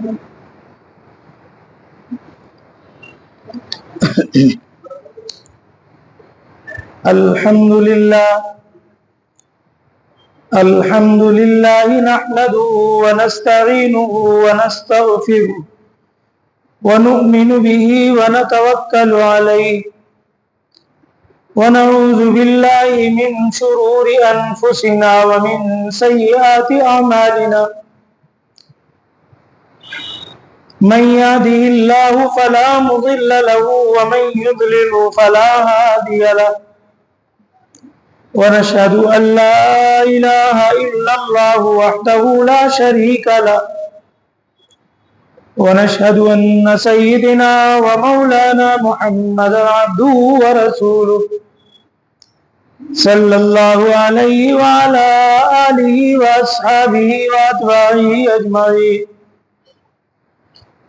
الحمد لله نحمده ونستعينه ونستغفره ونؤمن به ونتوكل عليه ونعوذ بالله من شرور أنفسنا ومن سيئات أعمالنا من يهده الله فلا مضل له ومن يضلل فلا هادي له ونشهد أن لا إله إلا الله وحده لا شريك له ونشهد أن سيدنا ومولانا محمدا عبده ورسوله صلى الله عليه وعلى آله وأصحابه وأتباعه أجمعين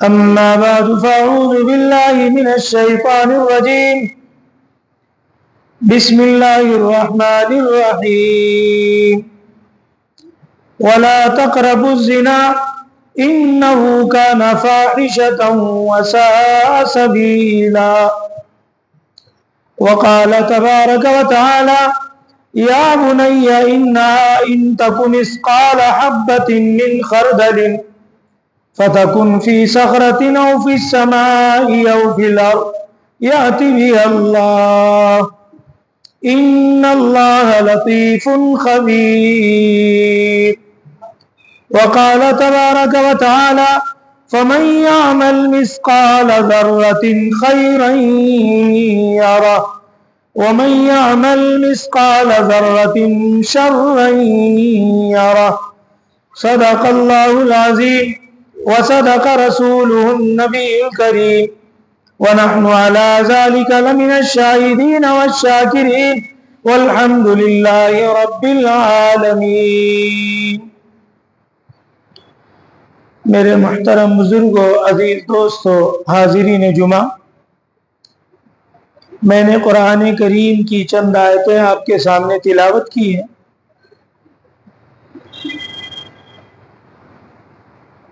أما بعد فأعوذ بالله من الشيطان الرجيم بسم الله الرحمن الرحيم ولا تقربوا الزنا إنه كان فاحشة وساء سبيلا وقال تبارك وتعالى يا بني إنها إن تك مثقال حبة من خردل فتكن في صخرة أو في السماء أو في الأرض يأتي بها الله إن الله لطيف خبير وقال تبارك وتعالى فمن يعمل مثقال ذرة خيرا يره ومن يعمل مثقال ذرة شرا يره صدق الله العظيم وصدق رسوله النبي الكريم ونحن على ذلك لمن الشاهدين والشاكرين والحمد لله رب العالمين۔ میرے محترم بزرگوں، عزیز دوستوں، حاضرین جمعہ، میں نے قرآن کریم کی چند آیتیں آپ کے سامنے تلاوت کی ہیں۔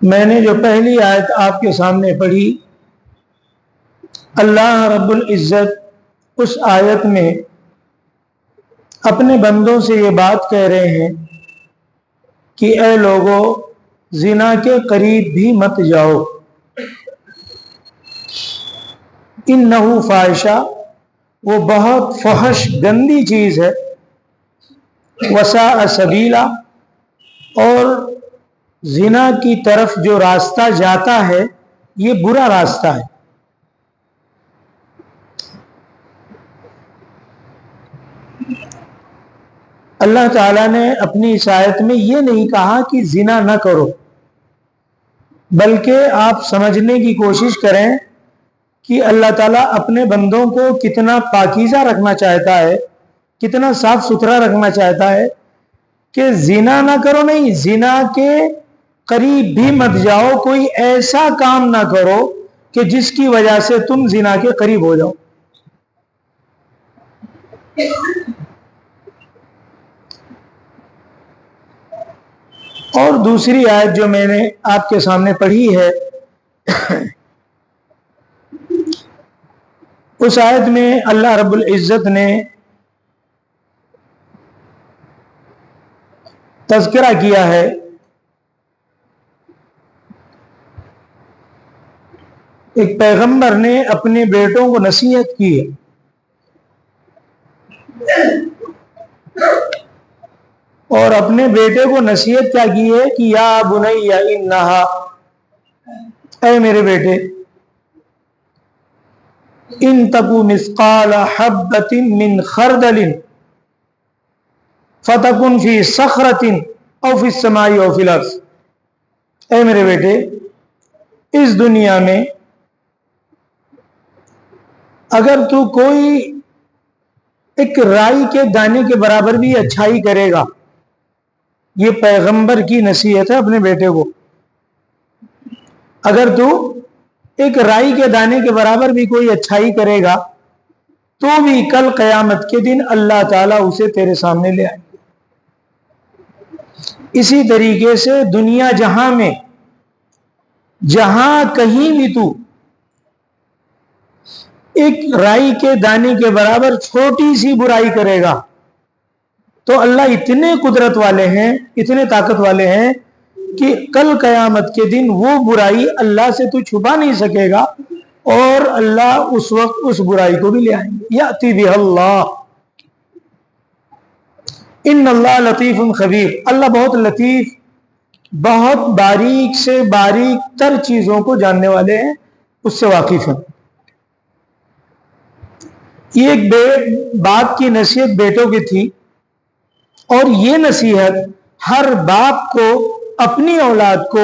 میں نے جو پہلی آیت آپ کے سامنے پڑھی، اللہ رب العزت اس آیت میں اپنے بندوں سے یہ بات کہہ رہے ہیں کہ اے لوگو، زنا کے قریب بھی مت جاؤ، انہ فاحشہ، وہ بہت فحش گندی چیز ہے، وساء سبیلا، اور زنا کی طرف جو راستہ جاتا ہے یہ برا راستہ ہے۔ اللہ تعالیٰ نے اپنی اس آیت میں یہ نہیں کہا کہ زنا نہ کرو، بلکہ آپ سمجھنے کی کوشش کریں کہ اللہ تعالیٰ اپنے بندوں کو کتنا پاکیزہ رکھنا چاہتا ہے، کتنا صاف ستھرا رکھنا چاہتا ہے کہ زنا نہ کرو، نہیں، زنا کے قریب بھی مت جاؤ، کوئی ایسا کام نہ کرو کہ جس کی وجہ سے تم زنا کے قریب ہو جاؤ۔ اور دوسری آیت جو میں نے آپ کے سامنے پڑھی ہے، اس آیت میں اللہ رب العزت نے تذکرہ کیا ہے ایک پیغمبر نے اپنے بیٹوں کو نصیحت کی ہے، اور اپنے بیٹے کو نصیحت کیا کی ہے کہ یا بنی انہا، اے میرے بیٹے، ان تکو مثقال حبۃ من خردل فتکن فی صخرۃ او فی السماء او فی الارض، اے میرے بیٹے، اس دنیا میں اگر تو کوئی ایک رائی کے دانے کے برابر بھی اچھائی کرے گا، یہ پیغمبر کی نصیحت ہے اپنے بیٹے کو، اگر تو ایک رائی کے دانے کے برابر بھی کوئی اچھائی کرے گا تو بھی کل قیامت کے دن اللہ تعالیٰ اسے تیرے سامنے لے آئیں گے۔ اسی طریقے سے دنیا جہاں میں جہاں کہیں بھی تو ایک رائی کے دانے کے برابر چھوٹی سی برائی کرے گا تو اللہ اتنے قدرت والے ہیں، اتنے طاقت والے ہیں کہ کل قیامت کے دن وہ برائی اللہ سے تو چھپا نہیں سکے گا، اور اللہ اس وقت اس برائی کو بھی لے آئیں گے. یاتی بہ اللہ، ان اللہ لطیف خبیر، اللہ بہت لطیف، بہت باریک سے باریک تر چیزوں کو جاننے والے ہیں، اس سے واقف ہیں. یہ ایک باپ کی نصیحت بیٹوں کی تھی، اور یہ نصیحت ہر باپ کو اپنی اولاد کو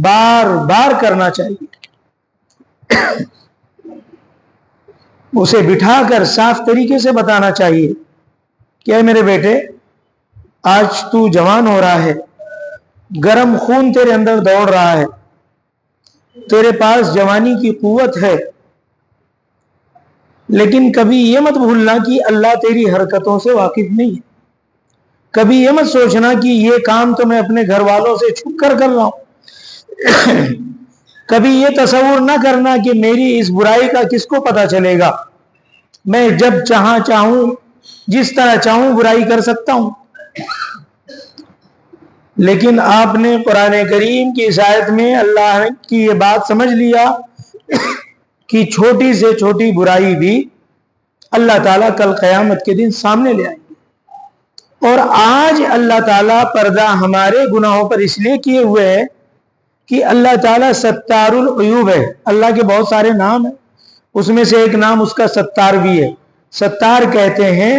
بار بار کرنا چاہیے. اسے بٹھا کر صاف طریقے سے بتانا چاہیے کہ اے میرے بیٹے، آج تو جوان ہو رہا ہے، گرم خون تیرے اندر دوڑ رہا ہے، تیرے پاس جوانی کی قوت ہے، لیکن کبھی یہ مت بھولنا کہ اللہ تیری حرکتوں سے واقف نہیں ہے. کبھی یہ مت سوچنا کہ یہ کام تو میں اپنے گھر والوں سے چھپ کر رہا ہوں. کبھی یہ تصور نہ کرنا کہ میری اس برائی کا کس کو پتا چلے گا، میں جب چاہوں جس طرح چاہوں برائی کر سکتا ہوں. لیکن آپ نے قرآن کریم کی اس آیت میں اللہ کی یہ بات سمجھ لیا کہ چھوٹی سے چھوٹی برائی بھی اللہ تعالیٰ کل قیامت کے دن سامنے لے آئیں گے. اور آج اللہ تعالیٰ پردہ ہمارے گناہوں پر اس لیے کیے ہوئے ہے کہ اللہ تعالیٰ ستار العیوب ہے. اللہ کے بہت سارے نام ہیں، اس میں سے ایک نام اس کا ستار بھی ہے. ستار کہتے ہیں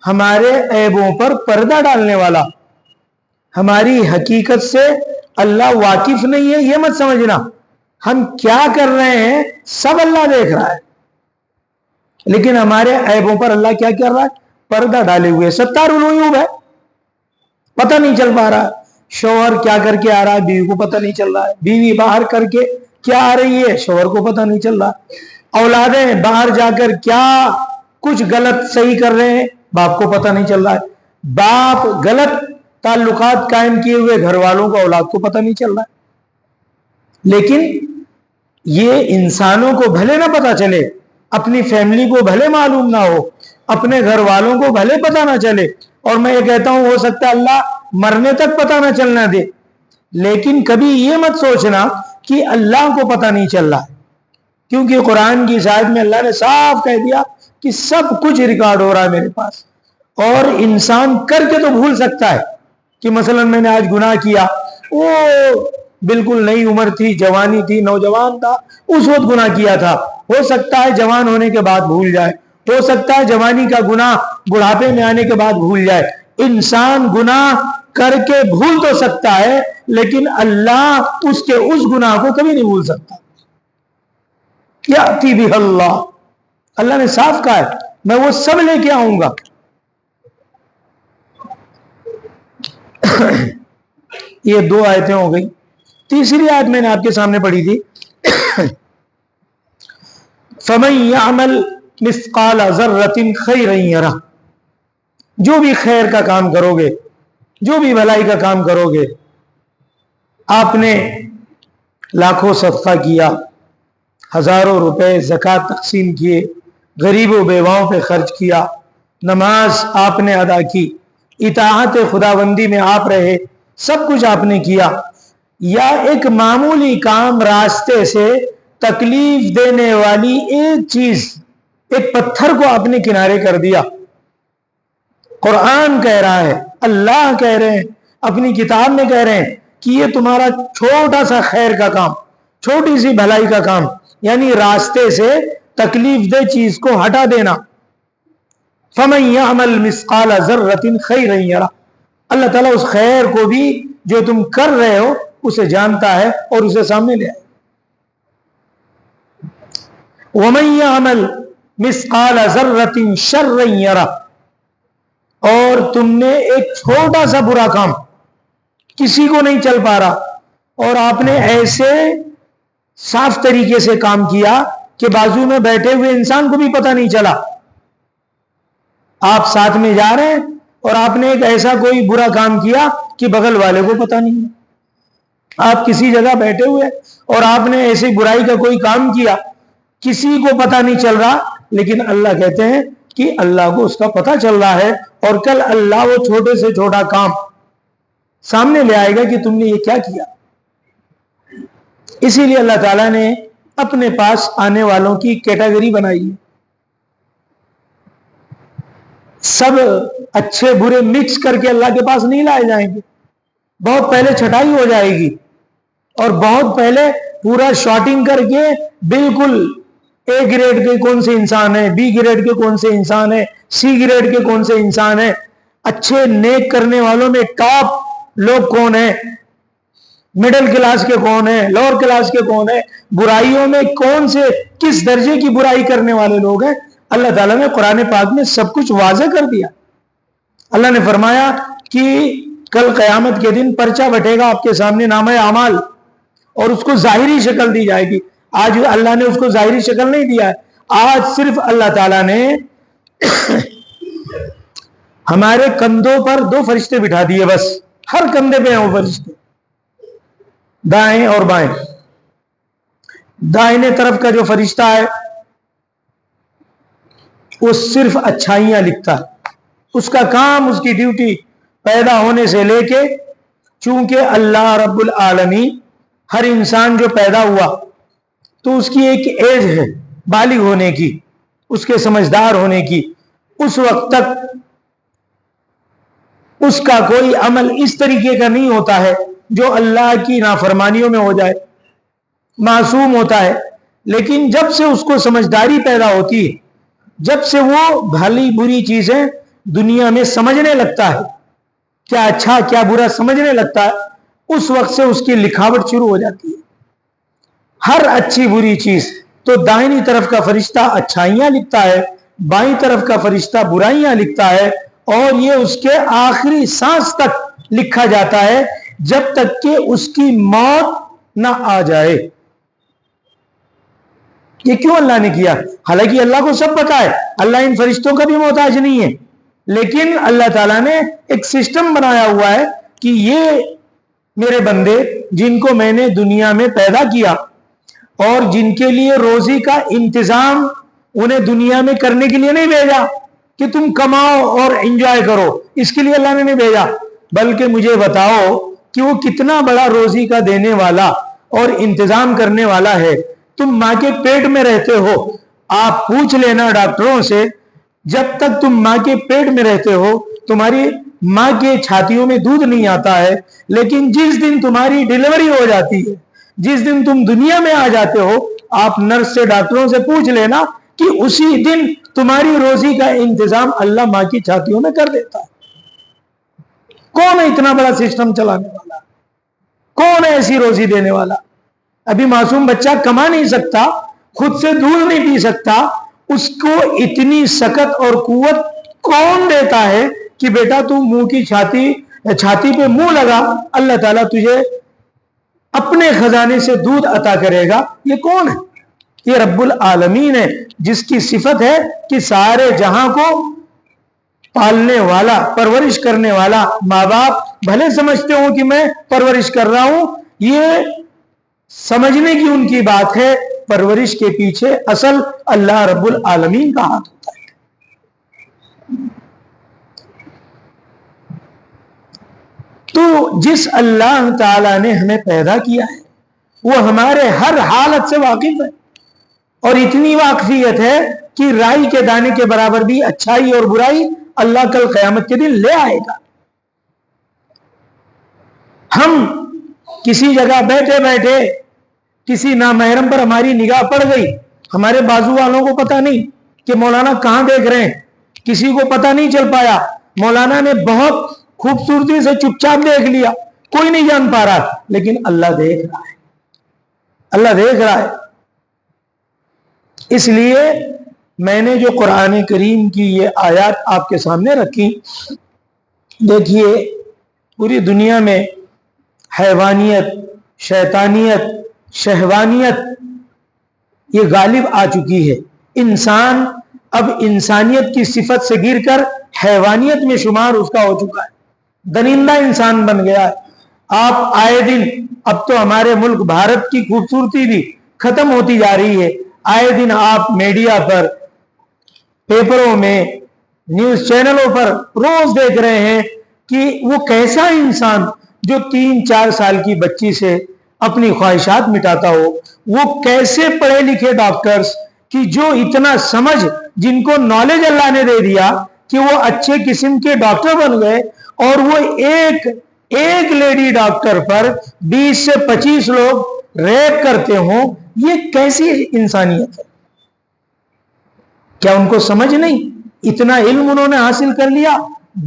ہمارے عیبوں پر پردہ ڈالنے والا. ہماری حقیقت سے اللہ واقف نہیں ہے یہ مت سمجھنا، ہم کیا کر رہے ہیں سب اللہ دیکھ رہا ہے، لیکن ہمارے عیبوں پر اللہ کیا کر رہا ہے؟ پردہ ڈالے ہوئے. ستار العیوب ہے، پتہ نہیں چل پا رہا شوہر کیا کر کے آ رہا ہے، بیوی کو پتہ نہیں چل رہا ہے، بیوی باہر کر کے کیا آ رہی ہے، شوہر کو پتہ نہیں چل رہا، اولادیں باہر جا کر کیا کچھ غلط صحیح کر رہے ہیں، باپ کو پتہ نہیں چل رہا ہے. باپ غلط تعلقات قائم کیے ہوئے گھر والوں کو اولاد کو پتہ نہیں چل رہا ہے. لیکن یہ انسانوں کو بھلے نہ پتہ چلے، اپنی فیملی کو بھلے معلوم نہ ہو، اپنے گھر والوں کو بھلے پتہ نہ چلے، اور میں یہ کہتا ہوں ہو سکتا ہے اللہ مرنے تک پتہ نہ چلنا دے، لیکن کبھی یہ مت سوچنا کہ اللہ کو پتہ نہیں چل رہا ہے، کیونکہ قرآن کی آیت میں اللہ نے صاف کہہ دیا کہ سب کچھ ریکارڈ ہو رہا ہے میرے پاس. اور انسان کر کے تو بھول سکتا ہے کہ مثلا میں نے آج گناہ کیا، وہ بالکل نئی عمر تھی، جوانی تھی، نوجوان تھا، اس وقت گناہ کیا تھا. ہو سکتا ہے جوان ہونے کے بعد بھول جائے، ہو سکتا ہے جوانی کا گناہ بڑھاپے میں آنے کے بعد بھول جائے. انسان گناہ کر کے بھول تو سکتا ہے، لیکن اللہ اس کے اس گناہ کو کبھی نہیں بھول سکتا. یاتی بہ اللہ، اللہ نے صاف کہا ہے میں وہ سب لے کے آؤں گا. یہ دو آیتیں ہو گئی. تیسری آیت میں نے آپ کے سامنے پڑھی تھی، فَمَن يَعْمَلْ مِثْقَالَ ذَرَّةٍ خَيْرًا يَرَهُ، جو بھی خیر کا کام کرو گے، جو بھی بھلائی کا کام کرو گے، آپ نے لاکھوں صدقہ کیا، ہزاروں روپے زکوٰۃ تقسیم کیے، غریب و بیواؤں پہ خرچ کیا، نماز آپ نے ادا کی، اطاعت خداوندی میں آپ رہے، سب کچھ آپ نے کیا، یا ایک معمولی کام راستے سے تکلیف دینے والی ایک چیز، ایک پتھر کو آپ نے کنارے کر دیا. قرآن کہہ رہا ہے، اللہ کہہ رہے ہیں، اپنی کتاب میں کہہ رہے ہیں کہ یہ تمہارا چھوٹا سا خیر کا کام، چھوٹی سی بھلائی کا کام، یعنی راستے سے تکلیف دہ چیز کو ہٹا دینا. فَمَن يَعْمَلْ مِثْقَالَ ذَرَّةٍ خَيْرًا يَرَهُ، اللہ تعالیٰ اس خیر کو بھی جو تم کر رہے ہو اسے جانتا ہے اور اسے سامنے لے آئے. وَمَن يَعْمَلْ مِثْقَالَ ذَرَّةٍ شَرًّا يَرَهُ، اور تم نے ایک چھوٹا سا برا کام کسی کو نہیں چل پا رہا اور آپ نے ایسے صاف طریقے سے کام کیا کہ بازو میں بیٹھے ہوئے انسان کو بھی پتہ نہیں چلا. آپ ساتھ میں جا رہے ہیں اور آپ نے ایک ایسا کوئی برا کام کیا کہ بغل والے کو پتہ نہیں ہے. آپ کسی جگہ بیٹھے ہوئے اور آپ نے ایسی برائی کا کوئی کام کیا, کسی کو پتہ نہیں چل رہا, لیکن اللہ کہتے ہیں کہ اللہ کو اس کا پتہ چل رہا ہے, اور کل اللہ وہ چھوٹے سے چھوٹا کام سامنے لے آئے گا کہ تم نے یہ کیا کیا. اسی لیے اللہ تعالیٰ نے اپنے پاس آنے والوں کی کیٹیگری بنائی ہے. سب اچھے برے مکس کر کے اللہ کے پاس نہیں لائے جائیں گے. بہت پہلے چھٹائی ہو جائے گی, اور بہت پہلے پورا شارٹنگ کر کے بالکل اے گریڈ کے کون سے انسان ہیں, بی گریڈ کے کون سے انسان ہیں, سی گریڈ کے کون سے انسان ہیں, اچھے نیک کرنے والوں میں ٹاپ لوگ کون ہیں, مڈل کلاس کے کون ہیں, لوور کلاس کے کون ہیں, برائیوں میں کون سے کس درجے کی برائی کرنے والے لوگ ہیں. اللہ تعالیٰ نے قرآن پاک میں سب کچھ واضح کر دیا. اللہ نے فرمایا کہ کل قیامت کے دن پرچہ بٹے گا آپ کے سامنے, نامہ اعمال, اور اس کو ظاہری شکل دی جائے گی. آج اللہ نے اس کو ظاہری شکل نہیں دیا ہے. آج صرف اللہ تعالیٰ نے ہمارے کندھوں پر 2 فرشتے بٹھا دیے, بس ہر کندھے پہ ہیں وہ فرشتے, دائیں اور بائیں. دائیں طرف کا جو فرشتہ ہے وہ صرف اچھائیاں لکھتا ہے. اس کا کام, اس کی ڈیوٹی پیدا ہونے سے لے کے, چونکہ اللہ رب العالمین ہر انسان جو پیدا ہوا تو اس کی ایک ایج ہے بالغ ہونے کی, اس کے سمجھدار ہونے کی. اس وقت تک اس کا کوئی عمل اس طریقے کا نہیں ہوتا ہے جو اللہ کی نافرمانیوں میں ہو جائے, معصوم ہوتا ہے. لیکن جب سے اس کو سمجھداری پیدا ہوتی ہے, جب سے وہ بھلی بری چیزیں دنیا میں سمجھنے لگتا ہے, کیا اچھا کیا برا سمجھنے لگتا ہے, اس وقت سے اس کی لکھاوٹ شروع ہو جاتی ہے. ہر اچھی بری چیز تو دائنی طرف کا فرشتہ اچھائیاں لکھتا ہے, بائیں طرف کا فرشتہ برائیاں لکھتا ہے, اور یہ اس کے آخری سانس تک لکھا جاتا ہے جب تک کہ اس کی موت نہ آ جائے. یہ کیوں اللہ نے کیا؟ حالانکہ اللہ کو سب پتا ہے, اللہ ان فرشتوں کا بھی محتاج نہیں ہے, لیکن اللہ تعالیٰ نے ایک سسٹم بنایا ہوا ہے کہ یہ میرے بندے جن کو میں نے دنیا میں پیدا کیا اور جن کے لیے روزی کا انتظام انہیں دنیا میں کرنے کے لیے نہیں بھیجا کہ تم کماؤ اور انجوائے کرو, اس کے لیے اللہ نے نہیں بھیجا, بلکہ مجھے بتاؤ کہ وہ کتنا بڑا روزی کا دینے والا اور انتظام کرنے والا ہے. تم ماں کے پیٹ میں رہتے ہو, آپ پوچھ لینا ڈاکٹروں سے, جب تک تم ماں کے پیٹ میں رہتے ہو تمہاری ماں کے چھاتیوں میں دودھ نہیں آتا ہے, لیکن جس دن تمہاری ڈیلیوری ہو جاتی ہے, جس دن تم دنیا میں آ جاتے ہو, آپ نرس سے ڈاکٹروں سے پوچھ لینا کہ اسی دن تمہاری روزی کا انتظام اللہ ماں کی چھاتیوں میں کر دیتا ہے. کون ہے اتنا بڑا سسٹم چلانے والا؟ کون ہے ایسی روزی دینے والا؟ ابھی معصوم بچہ کما نہیں سکتا, خود سے دودھ نہیں پی سکتا, اس کو اتنی سکت اور قوت کون دیتا ہے کہ بیٹا تو منہ کی چھاتی پہ منہ لگا, اللہ تعالیٰ تجھے اپنے خزانے سے دودھ عطا کرے گا؟ یہ کون ہے؟ یہ رب العالمین ہے, جس کی صفت ہے کہ سارے جہاں کو پالنے والا, پرورش کرنے والا. ماں باپ بھلے سمجھتے ہوں کہ میں پرورش کر رہا ہوں, یہ سمجھنے کی ان کی بات ہے, پرورش کے پیچھے اصل اللہ رب العالمین کا ہاتھ ہوتا ہے. تو جس اللہ تعالی نے ہمیں پیدا کیا ہے وہ ہمارے ہر حالت سے واقف ہے, اور اتنی واقفیت ہے کہ رائی کے دانے کے برابر بھی اچھائی اور برائی اللہ کل قیامت کے دن لے آئے گا. ہم کسی جگہ بیٹھے بیٹھے کسی نامحرم پر ہماری نگاہ پڑ گئی, ہمارے بازو والوں کو پتہ نہیں کہ مولانا کہاں دیکھ رہے ہیں, کسی کو پتہ نہیں چل پایا, مولانا نے بہت خوبصورتی سے چپ چاپ دیکھ لیا, کوئی نہیں جان پا رہا, لیکن اللہ دیکھ رہا ہے, اللہ دیکھ رہا ہے. اس لیے میں نے جو قرآن کریم کی یہ آیات آپ کے سامنے رکھی, دیکھیے پوری دنیا میں حیوانیت, شیطانیت, شہوانیت یہ غالب آ چکی ہے. انسان اب انسانیت کی صفت سے گر کر حیوانیت میں شمار اس کا ہو چکا ہے, درندہ انسان بن گیا ہے. آپ آئے دن اب تو ہمارے ملک بھارت کی خوبصورتی بھی ختم ہوتی جا رہی ہے. آئے دن آپ میڈیا پر، پیپروں میں، نیوز چینلوں پر روز دیکھ رہے ہیں کہ وہ کیسا انسان جو 3-4 سال کی بچی سے اپنی خواہشات مٹاتا ہو، وہ کیسے پڑھے لکھے ڈاکٹرز کہ جو اتنا سمجھ، جن کو نالج اللہ نے دے دیا کہ وہ اچھے قسم کے ڈاکٹر بن گئے، اور وہ ایک لیڈی ڈاکٹر پر 20 سے 25 لوگ ریپ کرتے ہوں. یہ کیسی انسانیت ہے؟ کیا ان کو سمجھ نہیں؟ اتنا علم انہوں نے حاصل کر لیا،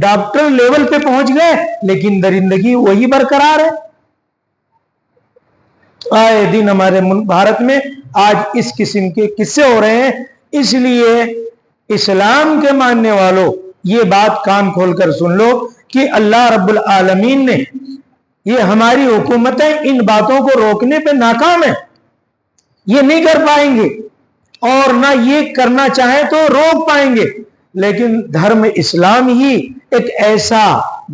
ڈاکٹر لیول پہ پہنچ گئے، لیکن درندگی وہی برقرار ہے. آئے دن ہمارے ملک بھارت میں آج اس قسم کے قصے ہو رہے ہیں. اس لیے اسلام کے ماننے والوں یہ بات کان کھول کر سن لو کہ اللہ رب العالمین نے، یہ ہماری حکومتیں ان باتوں کو روکنے پہ ناکام ہیں. یہ نہیں کر پائیں گے اور نہ یہ کرنا چاہیں تو روک پائیں گے. لیکن دھرم اسلام ہی ایک ایسا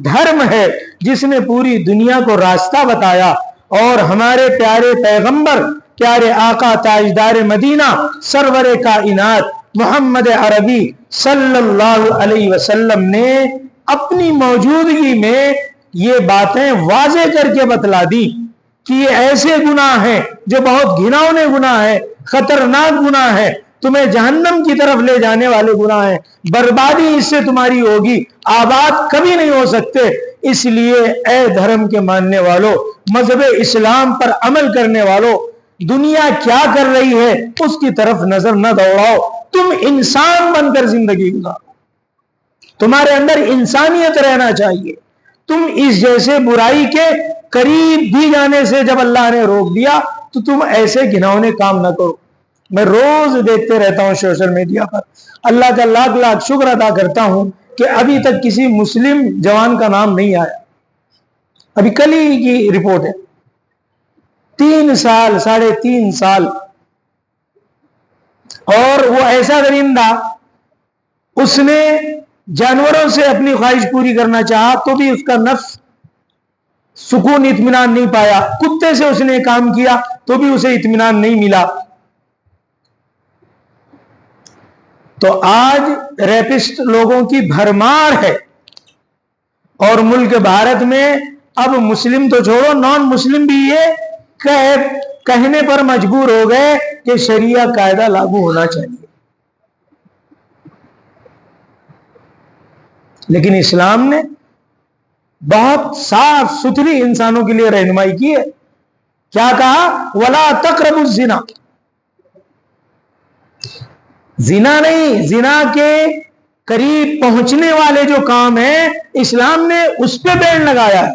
دھرم ہے جس نے پوری دنیا کو راستہ بتایا، اور ہمارے پیارے پیغمبر، پیارے آقا تاجدار مدینہ، سرور کائنات محمد عربی صلی اللہ علیہ وسلم نے اپنی موجودگی میں یہ باتیں واضح کر کے بتلا دی کہ یہ ایسے گناہ ہیں جو بہت گھناؤنے گناہ ہیں، خطرناک گناہ ہیں، تمہیں جہنم کی طرف لے جانے والے گناہ ہیں، بربادی اس سے تمہاری ہوگی، آباد کبھی نہیں ہو سکتے. اس لیے اے دھرم کے ماننے والوں، مذہب اسلام پر عمل کرنے والوں، دنیا کیا کر رہی ہے اس کی طرف نظر نہ دوڑاؤ. تم انسان بن کر زندگی گزارو، تمہارے اندر انسانیت رہنا چاہیے. تم اس جیسے برائی کے قریب بھی جانے سے جب اللہ نے روک دیا تو تم ایسے گھناؤنے کام نہ کرو. میں روز دیکھتے رہتا ہوں سوشل میڈیا پر، اللہ کا لاکھ لاکھ شکر ادا کرتا ہوں کہ ابھی تک کسی مسلم جوان کا نام نہیں آیا. ابھی کل ہی کی رپورٹ ہے، 3 سال 3.5 سال، اور وہ ایسا درندہ، اس نے جانوروں سے اپنی خواہش پوری کرنا چاہا تو بھی اس کا نفس سکون اطمینان نہیں پایا، کتے سے اس نے کام کیا تو بھی اسے اطمینان نہیں ملا. تو آج ریپسٹ لوگوں کی بھرمار ہے، اور ملک بھارت میں اب مسلم تو چھوڑو، نان مسلم بھی یہ کہنے پر مجبور ہو گئے کہ شریعہ قاعدہ لاگو ہونا چاہیے. لیکن اسلام نے بہت صاف ستھری انسانوں کے لیے رہنمائی کی ہے. کیا کہا؟ وَلَا تَقْرَبُوا الزِّنَا. زنا نہیں، زنا کے قریب پہنچنے والے جو کام ہیں اسلام نے اس پہ بین لگایا ہے.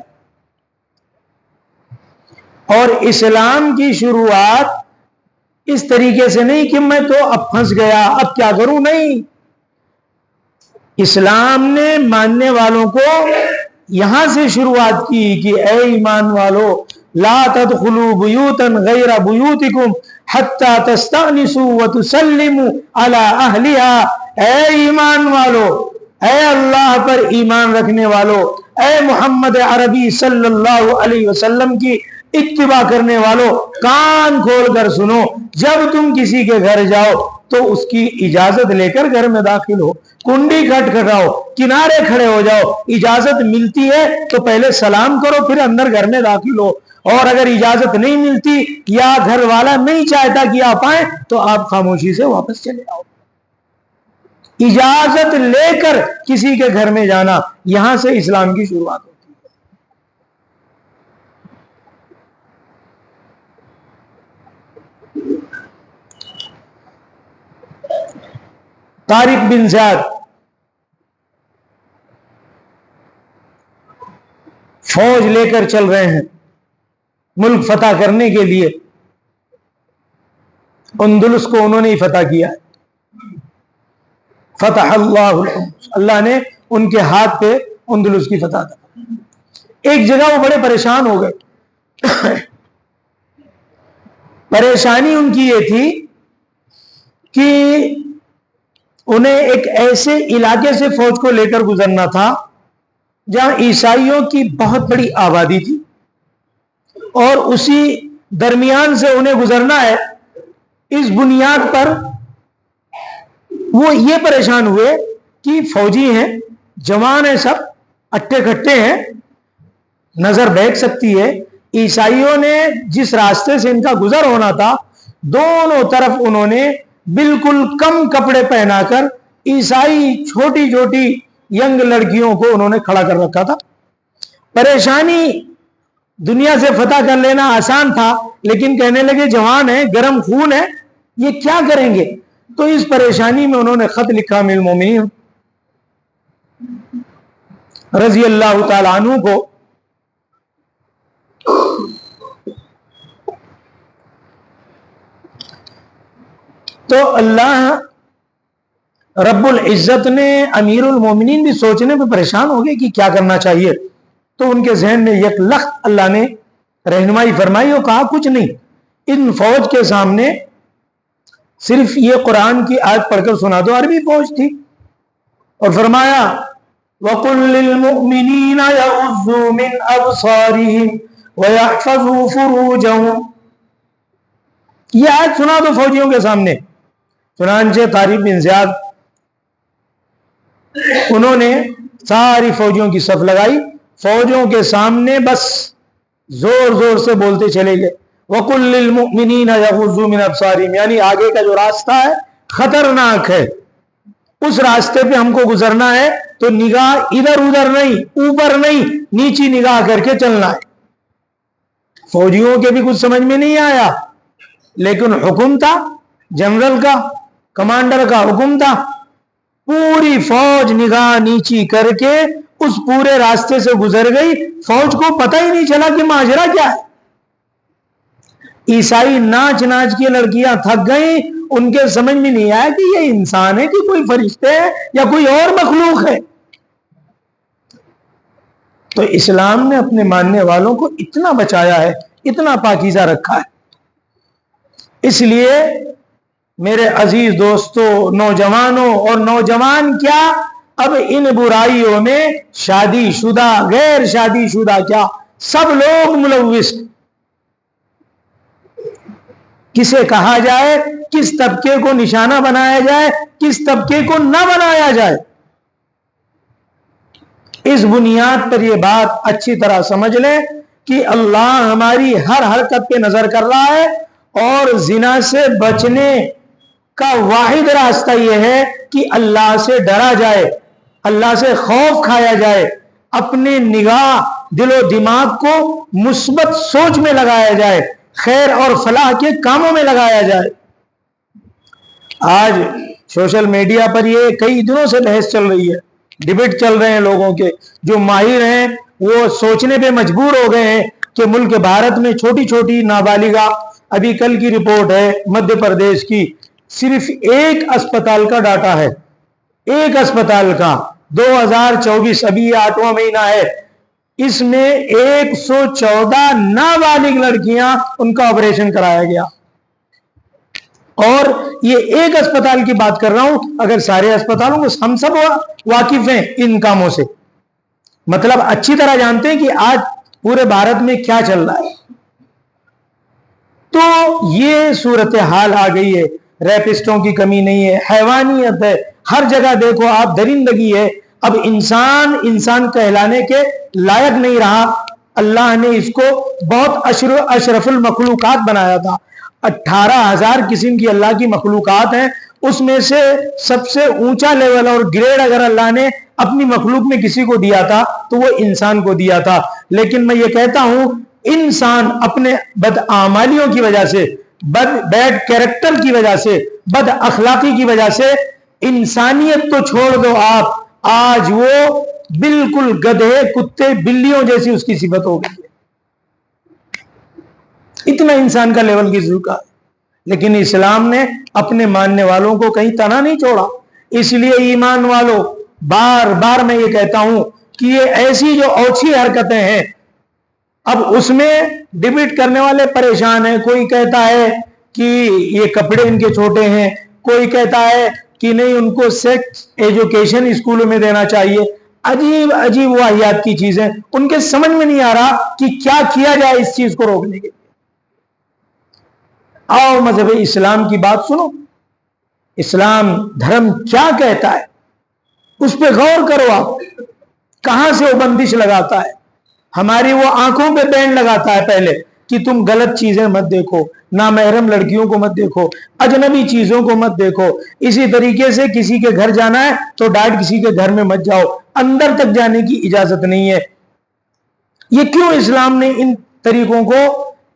اور اسلام کی شروعات اس طریقے سے نہیں کہ میں تو اب پھنس گیا اب کیا کروں، نہیں. اسلام نے ماننے والوں کو یہاں سے شروعات کی کہ اے ایمان والو، لا تدخلوا بیوتا غیر بیوتکم حتی تستأنسوا وتسلموا علی اہلها. اے ایمان والو، اے اللہ پر ایمان رکھنے والو، اے محمد عربی صلی اللہ علیہ وسلم کی اتباع کرنے والو، کان کھول کر سنو. جب تم کسی کے گھر جاؤ تو اس کی اجازت لے کر گھر میں داخل ہو، کنڈی کھٹکھٹاؤ، کنارے کھڑے ہو جاؤ. اجازت ملتی ہے تو پہلے سلام کرو، پھر اندر گھر میں داخل ہو. اور اگر اجازت نہیں ملتی یا گھر والا نہیں چاہتا کہ آپ آئیں تو آپ خاموشی سے واپس چلے آؤ. اجازت لے کر کسی کے گھر میں جانا، یہاں سے اسلام کی شروعات ہوتی ہے. طارق بن زیاد فوج لے کر چل رہے ہیں ملک فتح کرنے کے لیے. اندلس کو انہوں نے ہی فتح کیا، فتح اللہ نے ان کے ہاتھ پہ اندلس کی فتح کی. ایک جگہ وہ بڑے پریشان ہو گئے. پریشانی ان کی یہ تھی کہ انہیں ایک ایسے علاقے سے فوج کو لے کر گزرنا تھا جہاں عیسائیوں کی بہت بڑی آبادی تھی، اور اسی درمیان سے انہیں گزرنا ہے. اس بنیاد پر وہ یہ پریشان ہوئے کہ فوجی ہیں، جوان ہیں، سب اٹھے کٹھے ہیں، نظر بہک سکتی ہے. عیسائیوں نے جس راستے سے ان کا گزر ہونا تھا، دونوں طرف انہوں نے بالکل کم کپڑے پہنا کر عیسائی چھوٹی چھوٹی ینگ لڑکیوں کو انہوں نے کھڑا کر رکھا تھا. پریشانی، دنیا سے فتح کر لینا آسان تھا، لیکن کہنے لگے جوان ہیں، گرم خون ہے، یہ کیا کریں گے؟ تو اس پریشانی میں انہوں نے خط لکھا امیر المومنین رضی اللہ تعالی عنہ کو. تو اللہ رب العزت نے امیر المومنین بھی سوچنے پہ پریشان ہو گئے کہ کیا کرنا چاہیے. تو ان کے ذہن میں یک لخت اللہ نے رہنمائی فرمائی اور کہا کچھ نہیں، ان فوج کے سامنے صرف یہ قرآن کی آیت پڑھ کر سنا دو. عربی فوج تھی، اور فرمایا وَقُلْ لِلْمُؤْمِنِينَ يَغُضُّوا مِنْ أَبْصَارِهِمْ وَيَحْفَظُوا فُرُوجَهُمْ. یہ آیت سنا دو فوجیوں کے سامنے. چنانچہ طارق بن زیاد انہوں نے ساری فوجیوں کی صف لگائی، فوجوں کے سامنے بس زور زور سے بولتے چلے گئے وَقُلْ لِلْمُؤْمِنِينَ يَغُضُّوا مِنْ أَبْصَارِهِمْ، یعنی آگے کا جو راستہ ہے خطرناک ہے، اس راستے پہ ہم کو گزرنا ہے تو نگاہ ادھر ادھر نہیں، اوپر نہیں، نیچی نگاہ کر کے چلنا ہے. فوجیوں کے بھی کچھ سمجھ میں نہیں آیا، لیکن حکم تھا جنرل کا، کمانڈر کا حکم تھا. پوری فوج نگاہ نیچی کر کے اس پورے راستے سے گزر گئی. فوج کو پتہ ہی نہیں چلا کہ ماجرا کیا ہے. عیسائی ناچ ناچ کے لڑکیاں تھک گئیں، ان کے سمجھ میں نہیں آیا کہ یہ انسان ہے کہ کوئی فرشتے ہے یا کوئی اور مخلوق ہے. تو اسلام نے اپنے ماننے والوں کو اتنا بچایا ہے، اتنا پاکیزہ رکھا ہے. اس لیے میرے عزیز دوستو، نوجوانوں، اور نوجوان کیا، اب ان برائیوں میں شادی شدہ، غیر شادی شدہ کیا، سب لوگ ملوث. کسے کہا جائے، کس طبقے کو نشانہ بنایا جائے، کس طبقے کو نہ بنایا جائے. اس بنیاد پر یہ بات اچھی طرح سمجھ لیں کہ اللہ ہماری ہر حرکت پہ نظر کر رہا ہے، اور زنا سے بچنے کا واحد راستہ یہ ہے کہ اللہ سے ڈرا جائے، اللہ سے خوف کھایا جائے، اپنے نگاہ، دل و دماغ کو مثبت سوچ میں لگایا جائے، خیر اور فلاح کے کاموں میں لگایا جائے. آج سوشل میڈیا پر یہ کئی دنوں سے بحث چل رہی ہے، ڈیبیٹ چل رہے ہیں لوگوں کے. جو ماہر ہیں وہ سوچنے پہ مجبور ہو گئے ہیں کہ ملک بھارت میں چھوٹی چھوٹی نابالغہ، ابھی کل کی رپورٹ ہے مدھیہ پردیش کی، صرف ایک اسپتال کا ڈاٹا ہے، ایک اسپتال کا 2024، ابھی یہ 8واں مہینہ ہے، اس میں 114 نابالغ لڑکیاں ان کا آپریشن کرایا گیا. اور یہ ایک اسپتال کی بات کر رہا ہوں، اگر سارے اسپتالوں کو، ہم سب واقف ہیں ان کاموں سے، مطلب اچھی طرح جانتے ہیں کہ آج پورے بھارت میں کیا چل رہا ہے. تو یہ صورتحال آ گئی ہے. ریپسٹوں کی کمی نہیں ہے، حیوانیت ہے، ہر جگہ دیکھو آپ درندگی ہے. اب انسان کہلانے کے لائق نہیں رہا. اللہ نے اس کو بہت اشرف المخلوقات بنایا تھا. 18,000 قسم کی اللہ کی مخلوقات ہیں، اس میں سے سب سے اونچا لیول اور گریڈ اگر اللہ نے اپنی مخلوق میں کسی کو دیا تھا تو وہ انسان کو دیا تھا. لیکن میں یہ کہتا ہوں، انسان اپنے بدعمالیوں کی وجہ سے، بیڈ کیریکٹر کی وجہ سے، بد اخلاقی کی وجہ سے، انسانیت تو چھوڑ دو آپ، آج وہ بالکل گدھے، کتے، بلیوں جیسی اس کی صفت ہو گئی ہے. اتنا انسان کا لیول گر چکا. لیکن اسلام نے اپنے ماننے والوں کو کہیں تنا نہیں چھوڑا. اس لیے ایمان والوں، بار بار میں یہ کہتا ہوں کہ یہ ایسی جو اوچھی حرکتیں ہیں، اب اس میں ڈیبیٹ کرنے والے پریشان ہیں. کوئی کہتا ہے کہ یہ کپڑے ان کے چھوٹے ہیں، کوئی کہتا ہے کہ نہیں ان کو سیکس ایجوکیشن اسکولوں میں دینا چاہیے. عجیب عجیب واحیات کی چیزیں، ان کے سمجھ میں نہیں آ رہا کہ کیا کیا جائے اس چیز کو روکنے کے لیے۔ آؤ مذہب اسلام کی بات سنو، اسلام دھرم کیا کہتا ہے اس پہ غور کرو۔ آپ کہاں سے وہ بندش لگاتا ہے؟ ہماری وہ آنکھوں پہ بین لگاتا ہے پہلے کہ تم غلط چیزیں مت دیکھو، نامحرم لڑکیوں کو مت دیکھو، اجنبی چیزوں کو مت دیکھو۔ اسی طریقے سے کسی کے گھر جانا ہے تو ڈائریکٹ کسی کے گھر میں مت جاؤ، اندر تک جانے کی اجازت نہیں ہے۔ یہ کیوں اسلام نے ان طریقوں کو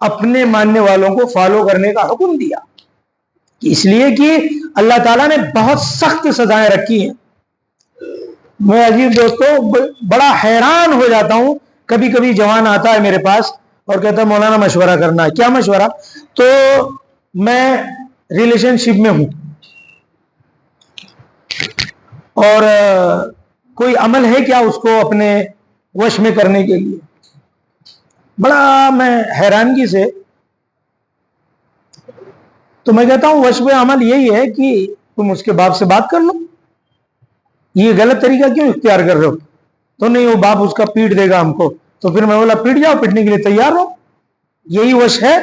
اپنے ماننے والوں کو فالو کرنے کا حکم دیا؟ اس لیے کہ اللہ تعالیٰ نے بہت سخت سزائیں رکھی ہیں۔ میں عجیب دوستو بڑا حیران ہو جاتا ہوں، کبھی کبھی جوان آتا ہے میرے پاس اور کہتا ہے مولانا مشورہ کرنا ہے۔ کیا مشورہ؟ تو میں ریلیشن شپ میں ہوں اور کوئی عمل ہے کیا اس کو اپنے وش میں کرنے کے لیے؟ بڑا میں حیرانگی سے تو میں کہتا ہوں وش میں عمل یہی ہے کہ تم اس کے باپ سے بات کر لو۔ یہ غلط طریقہ کیوں اختیار کر رہے ہو؟ تو نہیں، وہ باپ اس کا پیٹ دے گا ہم کو۔ تو پھر میں بولا پیٹ جاؤ، پیٹنے کے لیے تیار ہو، یہی وش ہے۔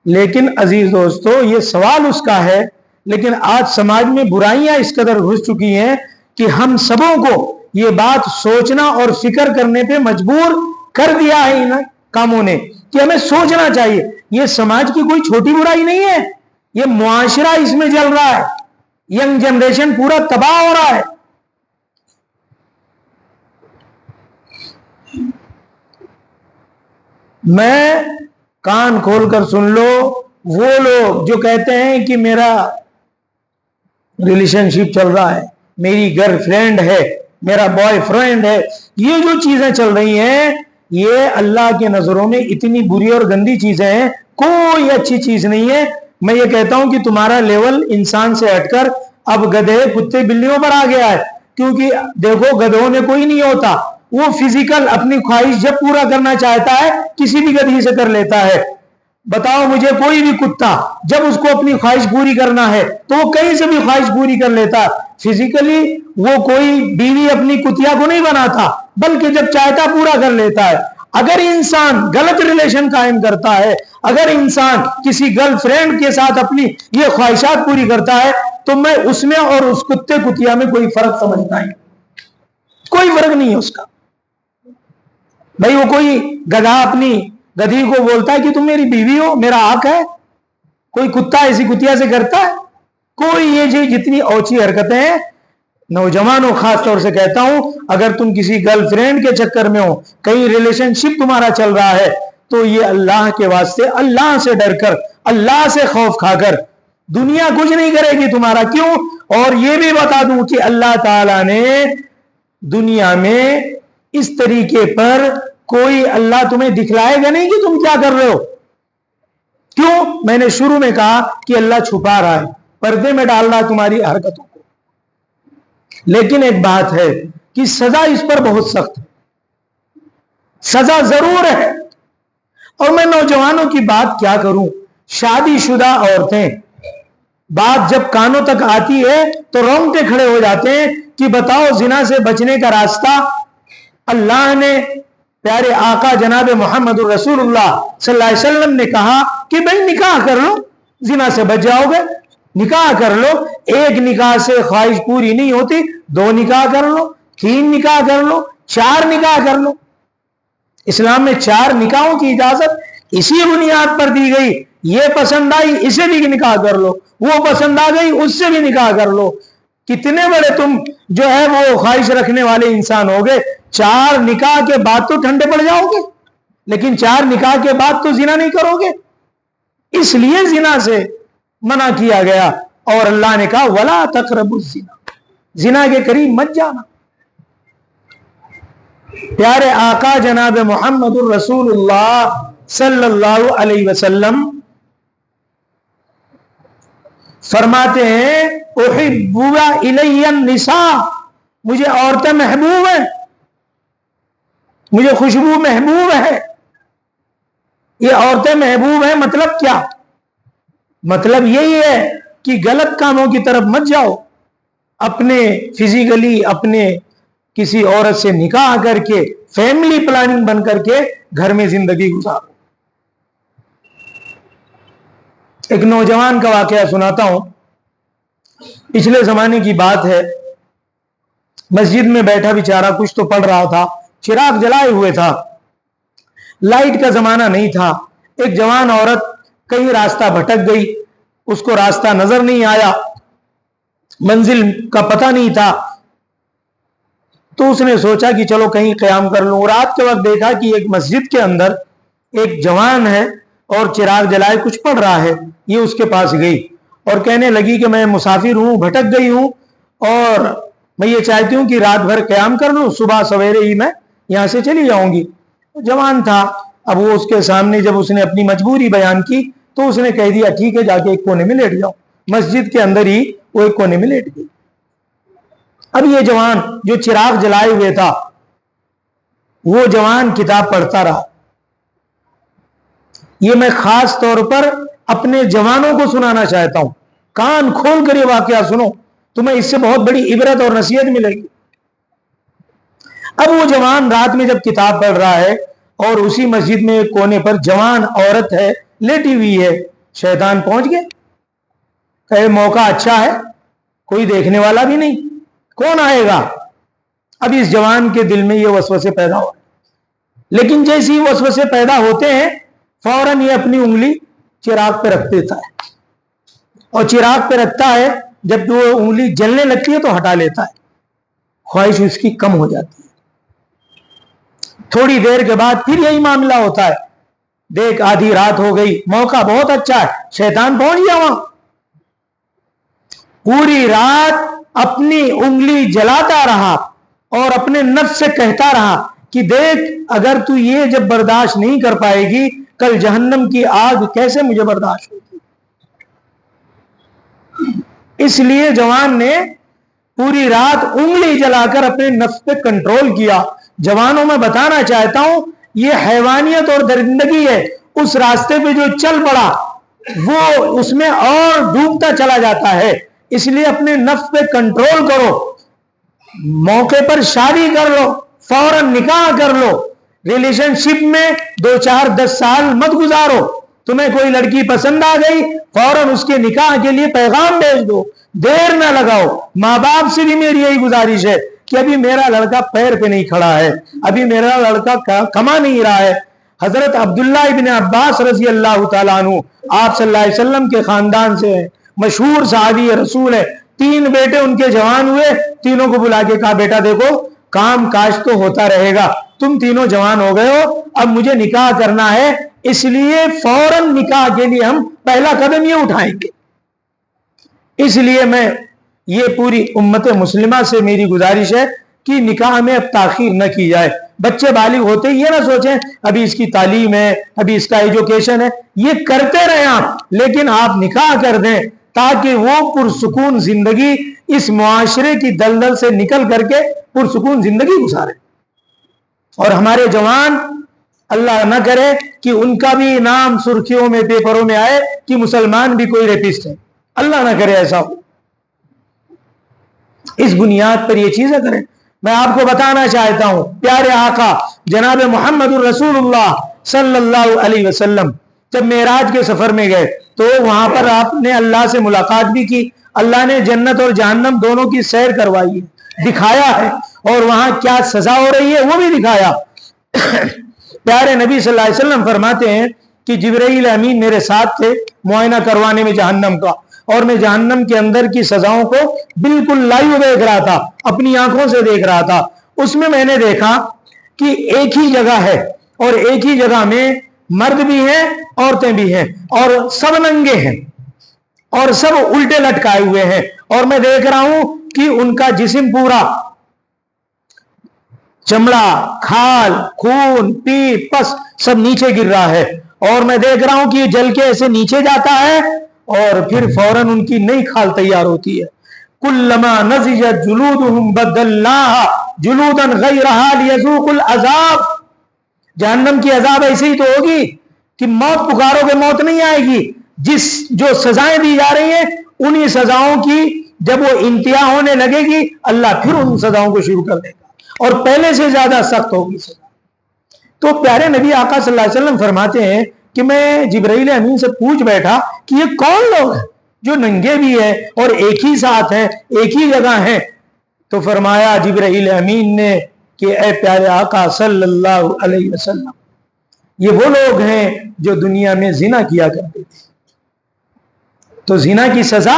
لیکن عزیز دوستو یہ سوال اس کا ہے، لیکن آج سماج میں برائیاں اس قدر گھس چکی ہیں کہ ہم سبوں کو یہ بات سوچنا اور فکر کرنے پہ مجبور کر دیا ہے ان کاموں نے کہ ہمیں سوچنا چاہیے۔ یہ سماج کی کوئی چھوٹی برائی نہیں ہے، یہ معاشرہ اس میں جل رہا ہے، ینگ جنریشن پورا تباہ ہو رہا ہے۔ میں کان کھول کر سن لو، وہ لوگ جو کہتے ہیں کہ میرا ریلیشن شپ چل رہا ہے، میری گرل فرینڈ ہے، میرا بوائے فرینڈ ہے، یہ جو چیزیں چل رہی ہیں یہ اللہ کے نظروں میں اتنی بری اور گندی چیزیں ہیں، کوئی اچھی چیز نہیں ہے۔ میں یہ کہتا ہوں کہ تمہارا لیول انسان سے ہٹ کر اب گدھے کتے بلیوں پر آ گیا ہے، کیونکہ دیکھو گدھوں میں کوئی نہیں ہوتا، وہ فزیکل اپنی خواہش جب پورا کرنا چاہتا ہے کسی بھی گدھی سے کر لیتا ہے۔ بتاؤ مجھے کوئی بھی کتا جب اس کو اپنی خواہش پوری کرنا ہے تو وہ کہیں سے بھی خواہش پوری کر لیتا ہے۔ فزیکلی وہ کوئی بیوی اپنی کتیا کو نہیں بناتا، بلکہ جب چاہتا پورا کر لیتا ہے۔ اگر انسان غلط ریلیشن قائم کرتا ہے، اگر انسان کسی گرل فرینڈ کے ساتھ اپنی یہ خواہشات پوری کرتا ہے تو میں اس میں اور اس کتے کتیا میں کوئی فرق سمجھتا ہی، کوئی فرق نہیں ہے اس کا۔ بھائی وہ کوئی گدھا اپنی گدھی کو بولتا ہے کہ تم میری بیوی ہو، میرا حق ہے؟ کوئی کتا ایسی کتیا سے کرتا ہے؟ کوئی یہ جتنی اوچھی حرکتیں ہیں، نوجوانوں خاص طور سے کہتا ہوں، اگر تم کسی گرل فرینڈ کے چکر میں ہو، کہیں ریلیشن شپ تمہارا چل رہا ہے تو یہ اللہ کے واسطے اللہ سے ڈر کر، اللہ سے خوف کھا کر، دنیا کچھ نہیں کرے گی تمہارا۔ کیوں؟ اور یہ بھی بتا دوں کہ اللہ تعالیٰ نے دنیا میں اس طریقے پر کوئی اللہ تمہیں دکھلائے گا نہیں کہ تم کیا کر رہے ہو۔ کیوں؟ میں نے شروع میں کہا کہ اللہ چھپا رہا ہے، پردے میں ڈال رہا ہے تمہاری حرکتوں کو۔ لیکن ایک بات ہے کہ سزا اس پر بہت سخت ہے، سزا ضرور ہے۔ اور میں نوجوانوں کی بات کیا کروں، شادی شدہ عورتیں، بات جب کانوں تک آتی ہے تو رونگٹے کھڑے ہو جاتے ہیں کہ بتاؤ زنا سے بچنے کا راستہ اللہ نے، پیارے آقا جناب محمد رسول اللہ صلی اللہ علیہ وسلم نے کہا کہ بھئی نکاح کر لو، زنا سے بچ جاؤ گے، نکاح کر لو۔ ایک نکاح سے خواہش پوری نہیں ہوتی، 2 نکاح کر لو، 3 نکاح کر لو، 4 نکاح کر لو۔ اسلام میں 4 نکاحوں کی اجازت اسی بنیاد پر دی گئی، یہ پسند آئی اسے بھی نکاح کر لو، وہ پسند آ گئی اس سے بھی نکاح کر لو۔ کتنے بڑے تم جو ہے وہ خواہش رکھنے والے انسان ہو گئے، 4 نکاح کے بعد تو ٹھنڈے پڑ جاؤ گے، لیکن 4 نکاح کے بعد تو زنا نہیں کرو گے۔ اس لیے زنا سے منع کیا گیا، اور اللہ نے کہا وَلَا تَقْرَبُوا الزِّنَا، زنا کے قریب مت جانا۔ پیارے آقا جناب محمد الرسول اللہ صلی اللہ علیہ وسلم فرماتے ہیں احب الی النساء، مجھے عورتیں محبوب ہیں، مجھے خوشبو محبوب ہے۔ یہ عورتیں محبوب ہیں مطلب کیا؟ مطلب یہی ہے کہ غلط کاموں کی طرف مت جاؤ، اپنے فزیکلی اپنے کسی عورت سے نکاح کر کے فیملی پلاننگ بن کر کے گھر میں زندگی گزارو. ایک نوجوان کا واقعہ سناتا ہوں. پچھلے زمانے کی بات ہے. مسجد میں بیٹھا بیچارہ کچھ تو پڑھ رہا تھا, چراغ جلائے ہوئے تھا, لائٹ کا زمانہ نہیں تھا. ایک جوان عورت کہیں راستہ بھٹک گئی, اس کو راستہ نظر نہیں آیا, منزل کا پتہ نہیں تھا, تو اس نے سوچا کہ چلو کہیں قیام کر لوں. رات کے وقت دیکھا کہ ایک مسجد کے اندر ایک جوان ہے اور چراغ جلائے کچھ پڑھ رہا ہے. یہ اس کے پاس گئی اور کہنے لگی کہ میں مسافر ہوں, بھٹک گئی ہوں, اور میں یہ چاہتی ہوں کہ رات بھر قیام کر لوں, صبح سویرے ہی میں یہاں سے چلی جاؤں گی. جوان تھا, اب وہ اس کے سامنے جب اس نے اپنی مجبوری بیان کی تو اس نے کہہ دیا ٹھیک ہے, جا کے ایک کونے میں لیٹ جاؤ. مسجد کے اندر ہی وہ ایک کونے میں لیٹ گئی. اب یہ جوان جو چراغ جلائے ہوئے تھا, وہ جوان کتاب پڑھتا رہا. یہ میں خاص طور پر اپنے جوانوں کو سنانا چاہتا ہوں, کان کھول کر یہ واقعہ سنو, تمہیں اس سے بہت بڑی عبرت اور نصیحت ملے گی. اب وہ جوان رات میں جب کتاب پڑھ رہا ہے اور اسی مسجد میں ایک کونے پر جوان عورت ہے, لیٹی ہوئی ہے, شیطان پہنچ گئے. کہ موقع اچھا ہے, کوئی دیکھنے والا بھی نہیں, کون آئے گا. اب اس جوان کے دل میں یہ وسوسے پیدا ہو, لیکن جیسے ہی وسوسے پیدا ہوتے ہیں فوراً یہ اپنی انگلی چراغ پہ رکھ دیتا ہے, اور چراغ پہ رکھتا ہے, جب وہ انگلی جلنے لگتی ہے تو ہٹا لیتا ہے. خواہش اس کی کم ہو جاتی ہے. تھوڑی دیر کے بعد پھر یہی معاملہ ہوتا ہے. دیکھ آدھی رات ہو گئی, موقع بہت اچھا ہے, شیطان پہنچ گیا وہاں. پوری رات اپنی انگلی جلاتا رہا اور اپنے نفس سے کہتا رہا کہ دیکھ اگر تو یہ جب برداشت نہیں کر پائے گی, کل جہنم کی آگ کیسے مجھے برداشت ہوگی. اس لیے جوان نے پوری رات انگلی جلا کر اپنے نفس پہ کنٹرول کیا. جوانوں میں بتانا چاہتا ہوں یہ حیوانیت اور درندگی ہے. اس راستے پہ جو چل پڑا وہ اس میں اور ڈوبتا چلا جاتا ہے. اس لیے اپنے نفس پہ کنٹرول کرو, موقع پر شادی کر لو, فوراً نکاح کر لو. ریلیشن شپ میں 2 4 10 سال مت گزارو. تمہیں کوئی لڑکی پسند آ گئی, فوراً اس کے نکاح کے لیے پیغام بھیج دو, دیر نہ لگاؤ. ماں باپ سے بھی میری یہی گزارش ہے کہ ابھی میرا لڑکا پیر پہ نہیں کھڑا ہے, ابھی میرا لڑکا کما نہیں رہا ہے. حضرت عبداللہ ابن عباس رضی اللہ تعالیٰ عنہ آپ صلی اللہ علیہ وسلم کے خاندان سے ہیں, مشہور صحابی رسول ہے. 3 بیٹے ان کے جوان ہوئے, تینوں کو بلا کے کہا بیٹا دیکھو کام کاج تو ہوتا رہے گا, تم تینوں جوان ہو گئے ہو, اب مجھے نکاح کرنا ہے, اس لیے فوراً نکاح کے لیے ہم پہلا قدم یہ اٹھائیں گے. اس لیے میں یہ پوری امت مسلمہ سے میری گزارش ہے کہ نکاح میں اب تاخیر نہ کی جائے. بچے بالغ ہوتے یہ نہ سوچیں ابھی اس کی تعلیم ہے, ابھی اس کا ایجوکیشن ہے, یہ کرتے رہیں آپ, لیکن آپ نکاح کر دیں تاکہ وہ پرسکون زندگی اس معاشرے کی دلدل سے نکل کر کے پرسکون زندگی گزارے. اور ہمارے جوان اللہ نہ کرے کہ ان کا بھی نام سرخیوں میں پیپروں میں آئے کہ مسلمان بھی کوئی ریپسٹ ہے, اللہ نہ کرے ایسا ہو. اس بنیاد پر یہ چیزیں کریں. میں آپ کو بتانا چاہتا ہوں پیارے آقا جناب محمد الرسول اللہ صلی اللہ علیہ وسلم جب معراج کے سفر میں گئے تو وہاں پر آپ نے اللہ سے ملاقات بھی کی. اللہ نے جنت اور جہنم دونوں کی سیر کروائی ہے, دکھایا ہے, اور وہاں کیا سزا ہو رہی ہے وہ بھی دکھایا. پیارے نبی صلی اللہ علیہ وسلم فرماتے ہیں کہ جبرائیل امین میرے ساتھ تھے معائنہ کروانے میں جہنم کا, اور میں جہنم کے اندر کی سزاؤں کو بالکل لائیو دیکھ رہا تھا, اپنی آنکھوں سے دیکھ رہا تھا. اس میں نے دیکھا کہ ایک ہی جگہ ہے اور ایک ہی جگہ میں مرد بھی ہیں عورتیں بھی ہیں, اور سب ننگے ہیں اور سب الٹے لٹکائے ہوئے ہیں, اور میں دیکھ رہا ہوں کہ ان کا جسم پورا چمڑا, کھال, خون, پیپ, پس سب نیچے گر رہا ہے, اور میں دیکھ رہا ہوں کہ یہ جل کے ایسے نیچے جاتا ہے اور پھر فوراً ان کی نئی کھال تیار ہوتی ہے. کلما نضجت جلودہم بدلناها جلودا غیرها لیذوقوا العذاب. جہنم کی عذاب ایسے ہی تو ہوگی کہ موت پکارو گے موت نہیں آئے گی. جو سزائیں دی جا رہی ہیں انہی سزاؤں کی جب وہ انتہا ہونے لگے گی اللہ پھر ان سزاؤں کو شروع کر دے گا. اور پہلے سے زیادہ سخت ہوگی سزا۔ تو پیارے نبی آقا صلی اللہ علیہ وسلم فرماتے ہیں کہ میں جبرائیل امین سے پوچھ بیٹھا کہ یہ کون لوگ ہیں جو ننگے بھی ہیں اور ایک ہی ساتھ ہیں، ایک ہی جگہ ہیں؟ تو فرمایا جبرائیل امین نے کہ اے پیارے آقا صلی اللہ علیہ وسلم، یہ وہ لوگ ہیں جو دنیا میں زنا کیا کرتے تھے۔ تو زنا کی سزا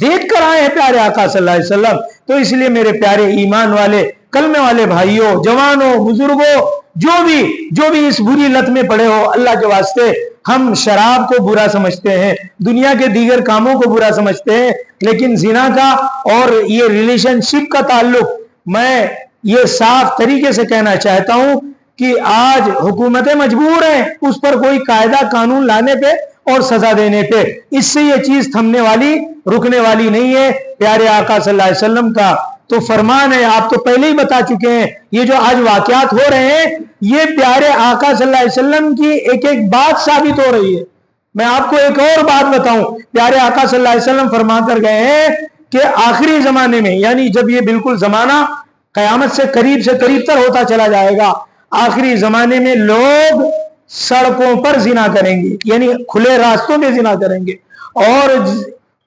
دیکھ کر آئے ہیں پیارے آقا صلی اللہ علیہ وسلم۔ تو اس لیے میرے پیارے ایمان والے کلمے والے بھائیوں، جوانوں، بزرگوں، جو بھی اس بری لت میں پڑے ہو، اللہ کے واسطے ہم شراب کو برا سمجھتے ہیں، دنیا کے دیگر کاموں کو برا سمجھتے ہیں، لیکن زنا کا اور یہ ریلیشن شپ کا تعلق میں یہ صاف طریقے سے کہنا چاہتا ہوں کہ آج حکومتیں مجبور ہیں اس پر کوئی قاعدہ قانون لانے پہ اور سزا دینے پہ۔ اس سے یہ چیز تھمنے والی، رکنے والی نہیں ہے۔ پیارے آقا صلی اللہ علیہ وسلم کا تو فرمان ہے، آپ تو پہلے ہی بتا چکے ہیں، یہ جو آج واقعات ہو رہے ہیں یہ پیارے آقا صلی اللہ علیہ وسلم کی ایک ایک بات ثابت ہو رہی ہے۔ میں آپ کو ایک اور بات بتاؤں، پیارے آقا صلی اللہ علیہ وسلم فرما کر گئے ہیں کہ آخری زمانے میں، یعنی جب یہ بالکل زمانہ قیامت سے قریب تر ہوتا چلا جائے گا، آخری زمانے میں لوگ سڑکوں پر زنا کریں گے، یعنی کھلے راستوں میں زنا کریں گے۔ اور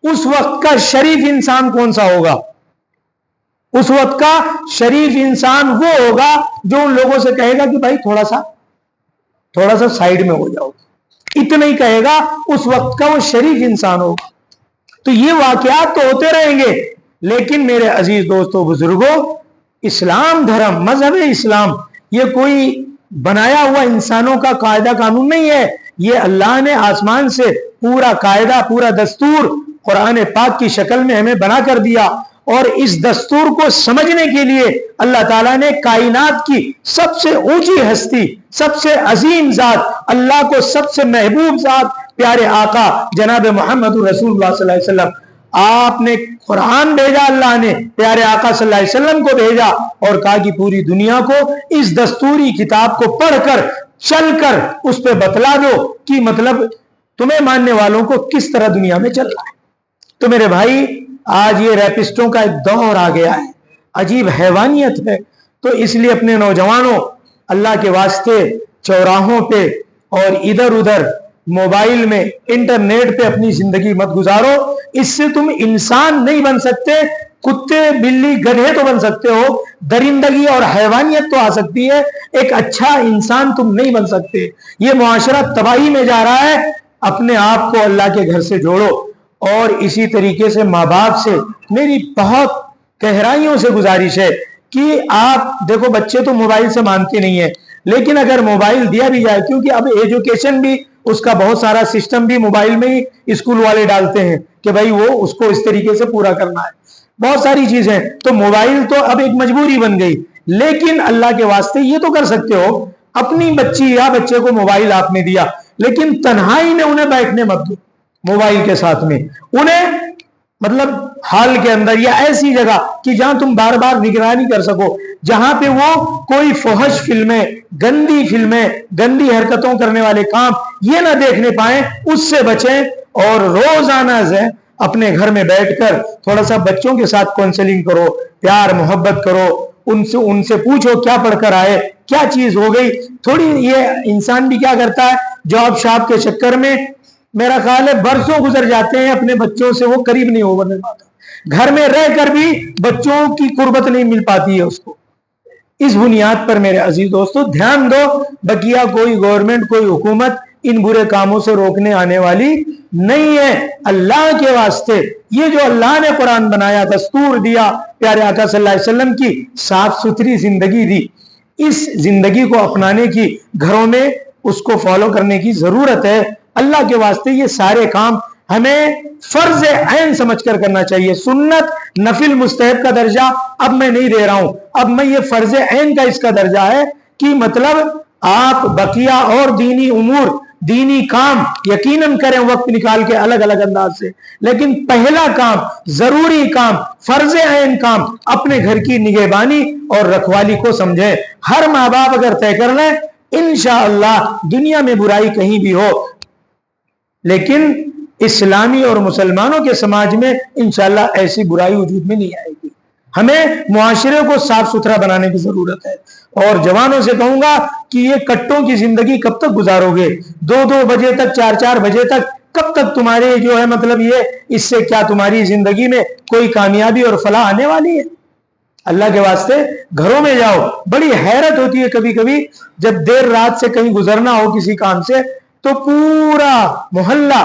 اس وقت کا شریف انسان کون سا ہوگا؟ اس وقت کا شریف انسان وہ ہوگا جو ان لوگوں سے کہے گا کہ بھائی تھوڑا سا سائیڈ میں ہو جاؤ، اتنا ہی کہے گا، اس وقت کا وہ شریف انسان ہوگا۔ تو یہ واقعات تو ہوتے رہیں گے، لیکن میرے عزیز دوستو، بزرگوں، اسلام دھرم، مذہب اسلام یہ کوئی بنایا ہوا انسانوں کا قاعدہ قانون نہیں ہے، یہ اللہ نے آسمان سے پورا قاعدہ، پورا دستور قرآن پاک کی شکل میں ہمیں بنا کر دیا۔ اور اس دستور کو سمجھنے کے لیے اللہ تعالیٰ نے کائنات کی سب سے اونچی ہستی، سب سے عظیم ذات، اللہ کو سب سے محبوب ذات پیارے آقا جناب محمد رسول اللہ صلی اللہ علیہ وسلم، آپ نے قرآن بھیجا، اللہ نے پیارے آقا صلی اللہ علیہ وسلم کو بھیجا اور کہا کہ پوری دنیا کو اس دستوری کتاب کو پڑھ کر، چل کر اس پہ بتلا دو کہ مطلب تمہیں ماننے والوں کو کس طرح دنیا میں چلنا ہے۔ تو میرے بھائی، آج یہ ریپسٹوں کا ایک دور آ گیا ہے، عجیب حیوانیت ہے۔ تو اس لیے اپنے نوجوانوں، اللہ کے واسطے چوراہوں پہ اور ادھر ادھر موبائل میں، انٹرنیٹ پہ اپنی زندگی مت گزارو۔ اس سے تم انسان نہیں بن سکتے، کتے، بلی، گدھے تو بن سکتے ہو، درندگی اور حیوانیت تو آ سکتی ہے، ایک اچھا انسان تم نہیں بن سکتے۔ یہ معاشرہ تباہی میں جا رہا ہے، اپنے آپ کو اللہ کے گھر سے جوڑو۔ اور اسی طریقے سے ماں باپ سے میری بہت گہرائیوں سے گزارش ہے کہ آپ دیکھو، بچے تو موبائل سے مانتے نہیں ہیں، لیکن اگر موبائل دیا بھی جائے، کیونکہ اب ایجوکیشن بھی اس کا بہت سارا سسٹم بھی موبائل میں ہی اسکول والے ڈالتے ہیں کہ بھائی وہ اس کو اس طریقے سے پورا کرنا ہے، بہت ساری چیزیں، تو موبائل تو اب ایک مجبوری بن گئی۔ لیکن اللہ کے واسطے یہ تو کر سکتے ہو، اپنی بچی یا بچے کو موبائل آپ نے دیا، لیکن تنہائی میں انہیں بیٹھنے مت دو موبائل کے ساتھ میں، انہیں مطلب ہال کے اندر یا ایسی جگہ کہ جہاں تم بار بار نگرانی کر سکو، جہاں پہ وہ کوئی فحش فلمیں، گندی حرکتوں کرنے والے کام یہ نہ دیکھنے پائیں، اس سے بچیں۔ اور روزانہ سے اپنے گھر میں بیٹھ کر تھوڑا سا بچوں کے ساتھ کونسلنگ کرو، پیار محبت کرو، ان سے پوچھو کیا پڑھ کر آئے، کیا چیز ہو گئی تھوڑی۔ یہ انسان بھی کیا کرتا ہے، جاب شاپ کے چکر میں میرا خیال ہے برسوں گزر جاتے ہیں، اپنے بچوں سے وہ قریب نہیں ہو پاتا، گھر میں رہ کر بھی بچوں کی قربت نہیں مل پاتی ہے اس کو۔ اس بنیاد پر میرے عزیز دوستو دھیان دو، بقیہ کوئی گورنمنٹ، کوئی حکومت ان برے کاموں سے روکنے آنے والی نہیں ہے۔ اللہ کے واسطے یہ جو اللہ نے قرآن بنایا، دستور دیا، پیارے آقا صلی اللہ علیہ وسلم کی صاف ستھری زندگی دی، اس زندگی کو اپنانے کی، گھروں میں اس کو فالو کرنے کی ضرورت ہے۔ اللہ کے واسطے یہ سارے کام ہمیں فرض عین سمجھ کر کرنا چاہیے۔ سنت، نفل، مستحب کا درجہ اب میں نہیں دے رہا ہوں، اب میں یہ فرض عین کا اس کا درجہ ہے کہ مطلب آپ بقیہ اور دینی امور، دینی کام یقیناً کریں وقت نکال کے الگ الگ انداز سے، لیکن پہلا کام، ضروری کام، فرض عین کام اپنے گھر کی نگہبانی اور رکھوالی کو سمجھیں۔ ہر ماں باپ اگر طے کر لیں، انشاءاللہ دنیا میں برائی کہیں بھی ہو، لیکن اسلامی اور مسلمانوں کے سماج میں انشاءاللہ ایسی برائی وجود میں نہیں آئے گی۔ ہمیں معاشرے کو صاف ستھرا بنانے کی ضرورت ہے. اور جوانوں سے کہوں گا کہ یہ کٹوں کی زندگی کب تک گزارو گے؟ 2 بجے تک، 4 بجے تک کب تک تمہارے جو ہے مطلب یہ اس سے کیا تمہاری زندگی میں کوئی کامیابی اور فلاح آنے والی ہے؟ اللہ کے واسطے گھروں میں جاؤ. بڑی حیرت ہوتی ہے کبھی کبھی جب دیر رات سے کہیں گزرنا ہو کسی کام سے تو پورا محلہ،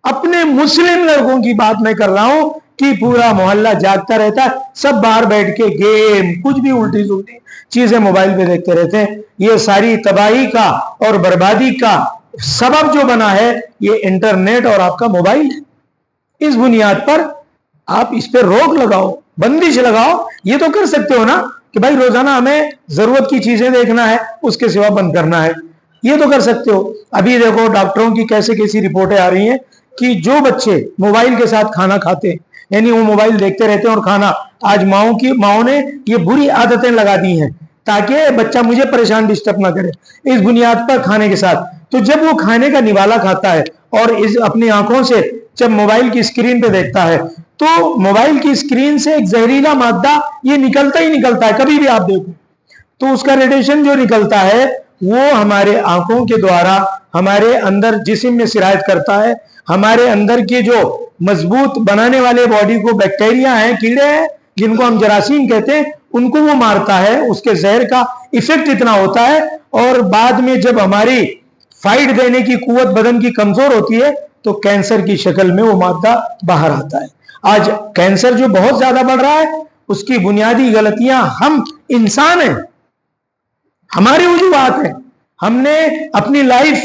اپنے مسلم لڑکوں کی بات میں کر رہا ہوں کہ پورا محلہ جاگتا رہتا ہے، سب باہر بیٹھ کے گیم کچھ بھی الٹی سلٹی چیزیں موبائل پہ دیکھتے رہتے ہیں. یہ ساری تباہی کا اور بربادی کا سبب جو بنا ہے یہ انٹرنیٹ اور آپ کا موبائل ہے. اس بنیاد پر آپ اس پہ روک لگاؤ، بندش لگاؤ. یہ تو کر سکتے ہو نا کہ بھائی روزانہ ہمیں ضرورت کی چیزیں دیکھنا ہے، اس کے سوا بند کرنا ہے. یہ تو کر سکتے ہو. ابھی دیکھو ڈاکٹروں کی کیسی رپورٹیں آ رہی ہیں کہ جو بچے موبائل کے ساتھ کھانا کھاتے ہیں، یعنی وہ موبائل دیکھتے رہتے ہیں اور کھانا، آج ماؤں نے یہ بری عادتیں لگا دی ہیں تاکہ بچہ مجھے پریشان ڈسٹرب نہ کرے اس بنیاد پر کھانے کے ساتھ. تو جب وہ کھانے کا نوالا کھاتا ہے اور اپنی آنکھوں سے جب موبائل کی اسکرین پہ دیکھتا ہے تو موبائل کی اسکرین سے ایک زہریلا مادہ یہ نکلتا ہی نکلتا ہے. کبھی بھی آپ دیکھو تو اس کا ریڈیشن جو نکلتا ہے وہ ہمارے آنکھوں کے دوارا ہمارے اندر جسم میں سرایت کرتا ہے. ہمارے اندر کے جو مضبوط بنانے والے باڈی کو بیکٹیریا ہیں، کیڑے ہیں جن کو ہم جراثیم کہتے ہیں، ان کو وہ مارتا ہے. اس کے زہر کا ایفیکٹ اتنا ہوتا ہے اور بعد میں جب ہماری فائٹ دینے کی قوت بدن کی کمزور ہوتی ہے تو کینسر کی شکل میں وہ مادہ باہر آتا ہے. آج کینسر جو بہت زیادہ بڑھ رہا ہے اس کی بنیادی غلطیاں ہم انسان ہیں، ہماری وجوہات ہیں. ہم نے اپنی لائف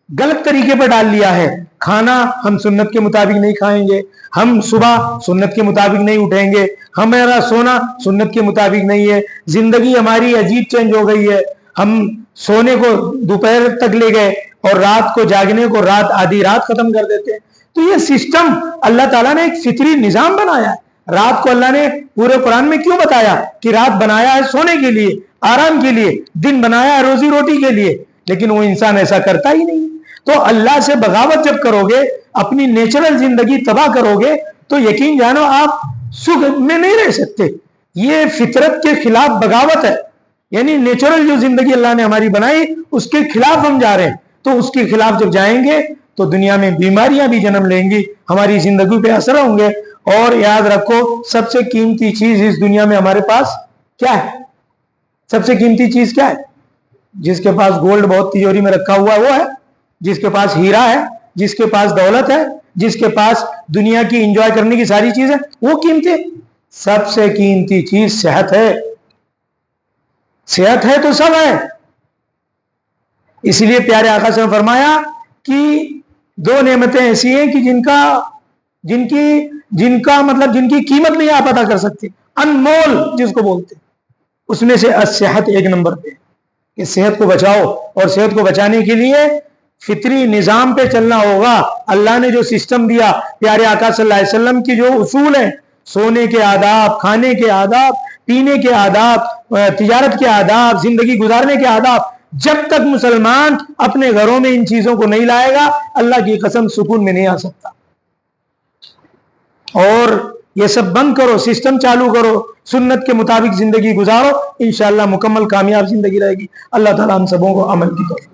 غلط طریقے پر ڈال لیا ہے. کھانا ہم سنت کے مطابق نہیں کھائیں گے، ہم صبح سنت کے مطابق نہیں اٹھیں گے، ہمارا سونا سنت کے مطابق نہیں ہے. زندگی ہماری عجیب چینج ہو گئی ہے. ہم سونے کو دوپہر تک لے گئے اور رات کو جاگنے کو آدھی رات ختم کر دیتے ہیں. تو یہ سسٹم اللہ تعالیٰ نے ایک فطری نظام بنایا ہے. رات کو اللہ نے پورے قرآن میں کیوں بتایا کہ رات بنایا ہے سونے کے لیے، آرام کے لیے، دن بنایا ہے روزی روٹی کے لیے، لیکن وہ انسان ایسا کرتا ہی نہیں. تو اللہ سے بغاوت جب کرو گے، اپنی نیچرل زندگی تباہ کرو گے تو یقین جانو آپ سکھ میں نہیں رہ سکتے. یہ فطرت کے خلاف بغاوت ہے. یعنی نیچرل جو زندگی اللہ نے ہماری بنائی اس کے خلاف ہم جا رہے ہیں. تو اس کے خلاف جب جائیں گے تو دنیا میں بیماریاں بھی جنم لیں گی، ہماری زندگی پہ اثر ہوں گے. اور یاد رکھو سب سے قیمتی چیز اس دنیا میں ہمارے پاس کیا ہے؟ سب سے قیمتی چیز کیا ہے؟ جس کے پاس گولڈ بہت تجوری میں رکھا ہوا ہے وہ ہے، جس کے پاس ہیرا ہے، جس کے پاس دولت ہے، جس کے پاس دنیا کی انجوائے کرنے کی ساری چیزیں، وہ قیمتی. سب سے قیمتی چیز صحت ہے. صحت ہے تو سب ہے. اس لیے پیارے آقا سے فرمایا کہ 2 نعمتیں ایسی ہیں کہ جن کی قیمت نہیں آپ ادا کر سکتے، انمول جس کو بولتے. اس میں سے صحت ایک نمبر پہ کہ صحت کو بچاؤ، اور صحت کو بچانے کے لیے فطری نظام پہ چلنا ہوگا. اللہ نے جو سسٹم دیا، پیارے آقا صلی اللہ علیہ وسلم کی جو اصول ہیں، سونے کے آداب، کھانے کے آداب، پینے کے آداب، تجارت کے آداب، زندگی گزارنے کے آداب، جب تک مسلمان اپنے گھروں میں ان چیزوں کو نہیں لائے گا اللہ کی قسم سکون میں نہیں آ سکتا. اور یہ سب بند کرو، سسٹم چالو کرو، سنت کے مطابق زندگی گزارو، انشاءاللہ مکمل کامیاب زندگی رہے گی. اللہ تعالیٰ ہم سبوں کو عمل کی توفیق